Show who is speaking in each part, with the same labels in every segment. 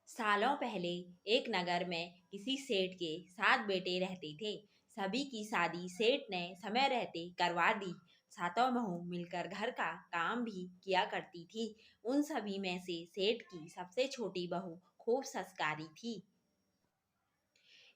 Speaker 1: सालों पहले एक नगर में किसी सेठ के 7 बेटे रहते थे। सभी की शादी सेठ ने समय रहते करवा दी। सातों बहू मिलकर घर का काम भी किया करती थी। उन सभी में से सेठ की सबसे छोटी बहू खूब संस्कारी थी।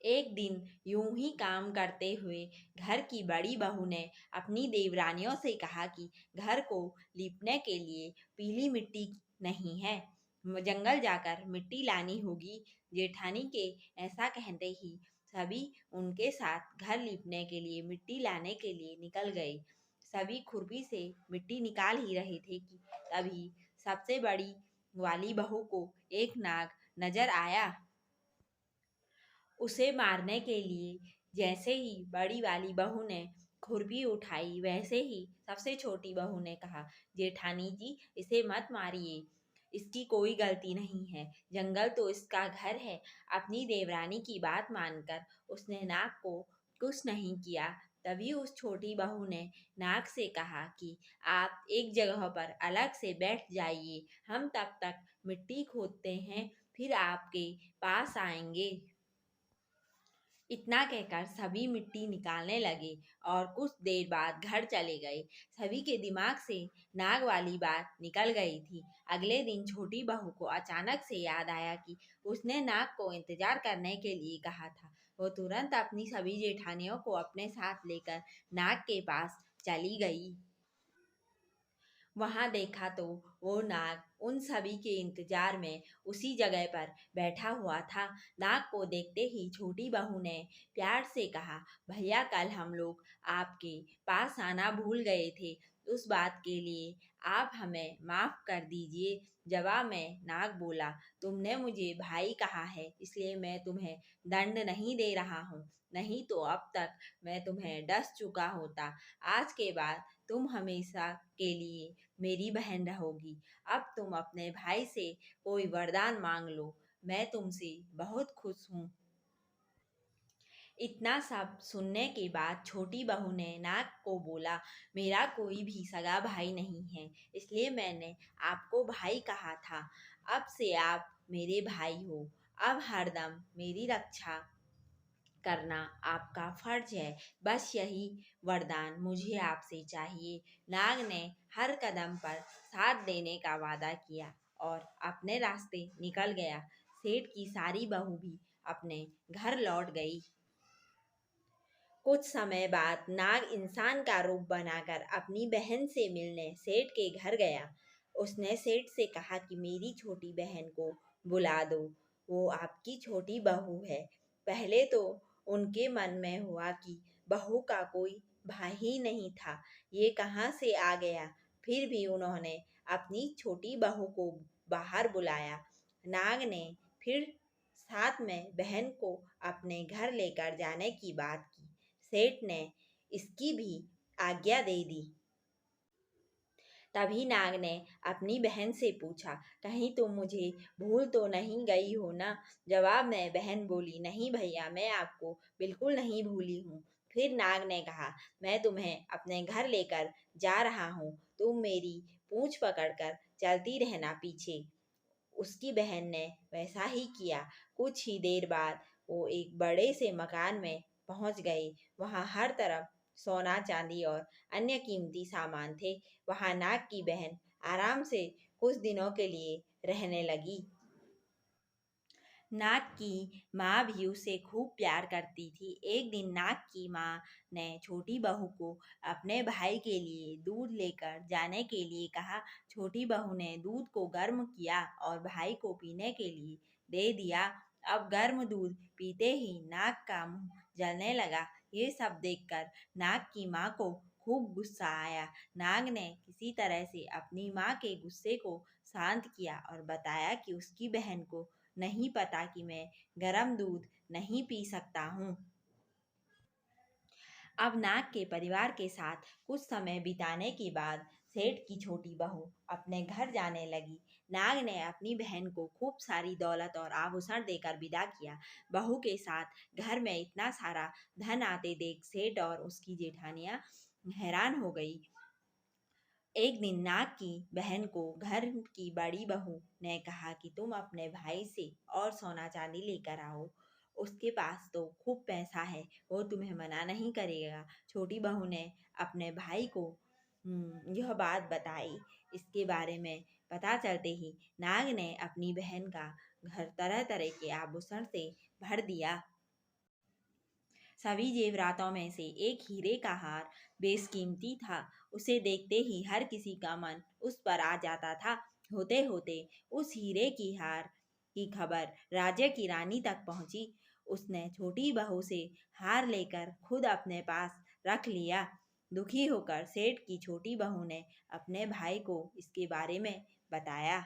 Speaker 1: एक दिन यूं ही काम करते हुए घर की बड़ी बहू ने अपनी देवरानियों से कहा कि घर को लीपने के लिए पीली मिट्टी नहीं है, जंगल जाकर मिट्टी लानी होगी। जेठानी के ऐसा कहते ही सभी उनके साथ घर लीपने के लिए मिट्टी लाने के लिए निकल गए। सभी खुरपी से मिट्टी निकाल ही रहे थे कि तभी सबसे बड़ी वाली बहू को एक नाग नजर आया। उसे मारने के लिए जैसे ही बड़ी वाली बहू ने खुरपी उठाई, वैसे ही सबसे छोटी बहू ने कहा, जेठानी जी इसे मत मारिए, इसकी कोई गलती नहीं है, जंगल तो इसका घर है। अपनी देवरानी की बात मानकर उसने नाग को कुछ नहीं किया। तभी उस छोटी बहू ने नाग से कहा कि आप एक जगह पर अलग से बैठ जाइए, हम तब तक मिट्टी खोदते हैं, फिर आपके पास आएंगे। इतना कहकर सभी मिट्टी निकालने लगे और कुछ देर बाद घर चले गए। सभी के दिमाग से नाग वाली बात निकल गई थी। अगले दिन छोटी बहू को अचानक से याद आया कि उसने नाग को इंतजार करने के लिए कहा था। वो तुरंत अपनी सभी जेठानियों को अपने साथ लेकर नाग के पास चली गई। वहां देखा तो वो नाग उन सभी के इंतजार में उसी जगह पर बैठा हुआ था। नाग को देखते ही छोटी बहू ने प्यार से कहा, भैया कल हम लोग आपके पास आना भूल गए थे, उस बात के लिए आप हमें माफ कर दीजिए। जवाब में नाग बोला, तुमने मुझे भाई कहा है इसलिए मैं तुम्हें दंड नहीं दे रहा हूँ, नहीं तो अब तक मैं तुम्हें डस चुका होता। आज के बाद तुम हमेशा के लिए मेरी बहन रहोगी। अब तुम अपने भाई से कोई वरदान मांग लो, मैं तुमसे बहुत खुश हूँ। इतना सब सुनने के बाद छोटी बहू ने नाग को बोला, मेरा कोई भी सगा भाई नहीं है, इसलिए मैंने आपको भाई कहा था। अब से आप मेरे भाई हो। अब हरदम मेरी रक्षा करना आपका फर्ज है। बस यही वरदान मुझे आपसे चाहिए। नाग ने हर कदम पर साथ देने का वादा किया और अपने रास्ते निकल गया। सेठ की सारी बहू भी अपने घर लौट गई। कुछ समय बाद नाग इंसान का रूप बनाकर अपनी बहन से मिलने सेठ के घर गया। उसने सेठ से कहा कि मेरी छोटी बहन को बुला दो, वो आपकी छोटी बहू है। पहले तो उनके मन में हुआ कि बहू का कोई भाई ही नहीं था, ये कहाँ से आ गया। फिर भी उन्होंने अपनी छोटी बहू को बाहर बुलाया। नाग ने फिर साथ में बहन को अपने घर लेकर जाने की बात की। सेठ ने इसकी भी आज्ञा दे दी। तभी नाग ने अपनी बहन से पूछा, कहीं तुम मुझे भूल तो नहीं गई हो ना। जवाब में बहन बोली, नहीं भैया, मैं आपको बिल्कुल नहीं भूली हूँ। फिर नाग ने कहा, मैं तुम्हें अपने घर लेकर जा रहा हूँ, तुम मेरी पूंछ पकड़कर चलती रहना पीछे। उसकी बहन ने वैसा ही किया। कुछ ही देर बाद वो एक बड़े से मकान में पहुंच गए। वहां हर तरफ सोना चांदी और अन्य कीमती सामान थे। वहां नाग की बहन आराम से कुछ दिनों के लिए रहने लगी। नाग की माँ भी उसे खूब प्यार करती थी। एक दिन नाग की माँ ने छोटी बहू को अपने भाई के लिए दूध लेकर जाने के लिए कहा। छोटी बहू ने दूध को गर्म किया और भाई को पीने के लिए दे दिया। अब गर्म दूध पीते ही नाग का मुंह जलने लगा। ये सब देखकर नाग की माँ को खूब गुस्सा आया। नाग ने किसी तरह से अपनी माँ के गुस्से को शांत किया और बताया कि उसकी बहन को नहीं पता कि मैं गरम दूध नहीं पी सकता हूँ। अब नाग के परिवार के साथ कुछ समय बिताने के बाद सेठ की छोटी बहू अपने घर जाने लगी। नाग ने अपनी बहन को खूब सारी दौलत और आभूषण देकर विदा किया। बहू के साथ घर में इतना सारा धन आते देख सेठ और उसकी जेठानियां हैरान हो गई। एक दिन नाग की बहन को घर की बड़ी बहू ने कहा कि तुम अपने भाई से और सोना चांदी लेकर आओ। उसके पास तो खूब पैसा है, वो तुम्हें मना नहीं करेगा। छोटी बहू ने अपने भाई को यह बात बताई। इसके बारे में पता चलते ही नाग ने अपनी बहन का घर तरह तरह के आभूषण से भर दिया। सभी जेवरातों में से एक हीरे का हार बेशकीमती था। उसे देखते ही हर किसी का मन उस पर आ जाता था। होते होते उस हीरे की हार की खबर राज्य की रानी तक पहुंची। उसने छोटी बहू से हार लेकर खुद अपने पास रख लिया। दुखी होकर सेठ की छोटी बहू ने अपने भाई को इसके बारे में बताया।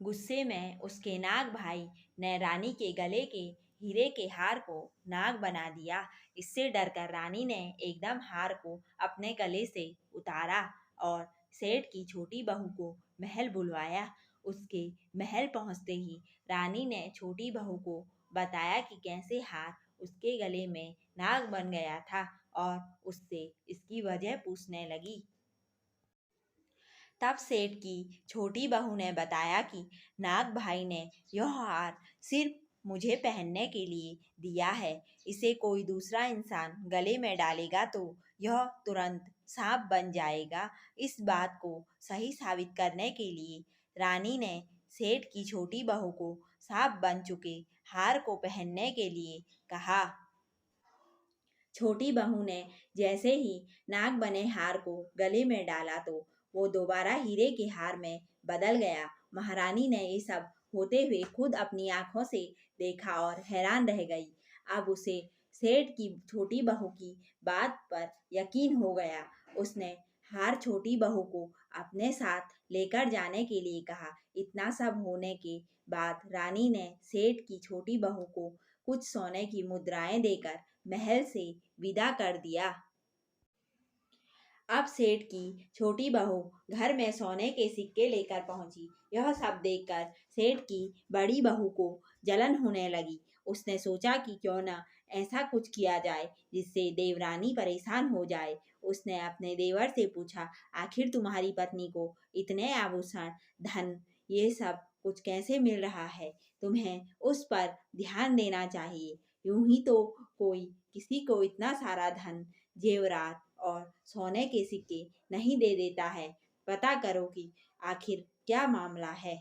Speaker 1: गुस्से में उसके नाग भाई ने रानी के गले के हीरे के हार को नाग बना दिया। इससे डरकर रानी ने एकदम हार को अपने गले से उतारा और सेठ की छोटी बहू को महल बुलवाया। उसके महल पहुंचते ही रानी ने छोटी बहू को बताया कि कैसे हार उसके गले में नाग बन गया था और उससे इसकी वजह पूछने लगी। तब सेठ की छोटी बहू ने बताया कि नाग भाई ने यह हार सिर्फ मुझे पहनने के लिए दिया है। इसे कोई दूसरा इंसान गले में डालेगा तो यह तुरंत सांप बन जाएगा। इस बात को सही साबित करने के लिए रानी ने सेठ की छोटी बहू को सांप बन चुके हार को पहनने के लिए कहा। छोटी बहू ने जैसे ही नाग बने हार को गले में डाला तो वो दोबारा हीरे के हार में बदल गया। महारानी ने ये सब होते हुए खुद अपनी आंखों से देखा और हैरान रह गई। अब उसे सेठ की छोटी बहू की बात पर यकीन हो गया। उसने हार छोटी बहू को अपने साथ लेकर जाने के लिए कहा। इतना सब होने के बाद रानी ने सेठ की छोटी बहू को कुछ सोने की मुद्राएं देकर महल से विदा कर दिया। अब सेठ की छोटी बहू घर में सोने के सिक्के लेकर पहुंची। यह सब देखकर सेठ की बड़ी बहू को जलन होने लगी। उसने सोचा कि क्यों न ऐसा कुछ किया जाए जिससे देवरानी परेशान हो जाए। उसने अपने देवर से पूछा, आखिर तुम्हारी पत्नी को इतने आभूषण, धन, ये सब कुछ कैसे मिल रहा है? तुम्हें उस पर ध्यान देना चाहिए। यूं ही तो कोई किसी को इतना सारा धन, जेवरात और सोने के सिक्के नहीं दे देता है। पता करो कि आखिर क्या मामला है।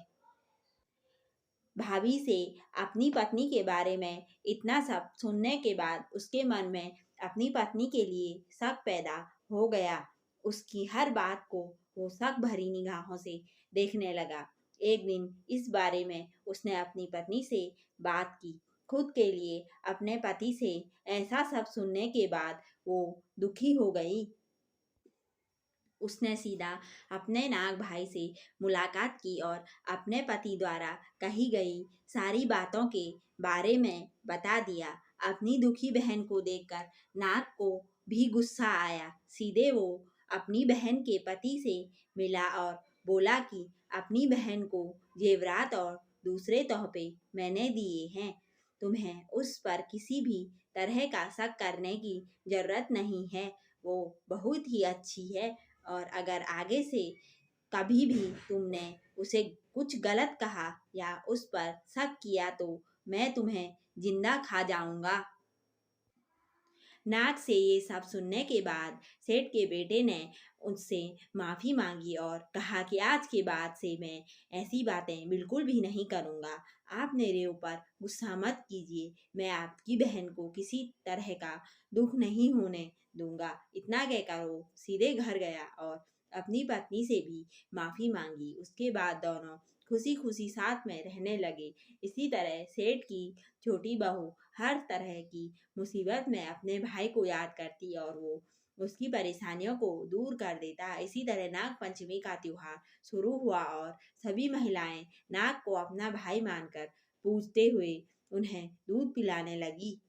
Speaker 1: भाभी से अपनी पत्नी के बारे में इतना सब सुनने के बाद उसके मन में अपनी पत्नी के लिए शक पैदा हो गया। उसकी हर बात को वो शक भरी निगाहों से देखने लगा। एक दिन इस बारे में उसने अपनी पत्नी से बात की। खुद के लिए अपने पति से ऐसा सब सुनने के बाद वो दुखी हो गई। उसने सीधा अपने नाग भाई से मुलाकात की और अपने पति द्वारा कही गई सारी बातों के बारे में बता दिया। अपनी दुखी बहन को देखकर नाग को भी गुस्सा आया। सीधे वो अपनी बहन के पति से मिला और बोला कि अपनी बहन को जेवरात और दूसरे तोहफे मैंने दिए हैं। तुम्हें उस पर किसी भी तरह का शक करने की जरूरत नहीं है। वो बहुत ही अच्छी है और अगर आगे से कभी भी तुमने उसे कुछ गलत कहा या उस पर शक किया तो मैं तुम्हें जिंदा खा जाऊंगा। नाग से ये सब सुनने के बाद सेठ के बेटे ने उससे माफी मांगी और कहा कि आज के बाद से मैं ऐसी बातें बिल्कुल भी नहीं करूंगा। आप मेरे ऊपर गुस्सा मत कीजिए। मैं आपकी बहन को किसी तरह का दुख नहीं होने दूंगा। इतना कहकर वो सीधे घर गया और अपनी पत्नी से भी माफी मांगी। उसके बाद दोनों खुशी खुशी साथ में रहने लगे। इसी तरह सेठ की छोटी बहू हर तरह की मुसीबत में अपने भाई को याद करती और वो उसकी परेशानियों को दूर कर देता। इसी तरह नाग पंचमी का त्योहार शुरू हुआ और सभी महिलाएं नाग को अपना भाई मानकर पूजते हुए उन्हें दूध पिलाने लगी।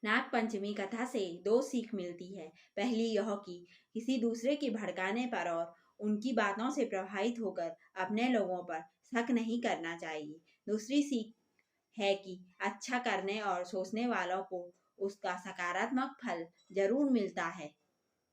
Speaker 1: नाग पंचमी कथा से दो सीख मिलती है। पहली यह कि किसी दूसरे के भड़काने पर और उनकी बातों से प्रभावित होकर अपने लोगों पर शक नहीं करना चाहिए। दूसरी सीख है कि अच्छा करने और सोचने वालों को उसका सकारात्मक फल जरूर मिलता है।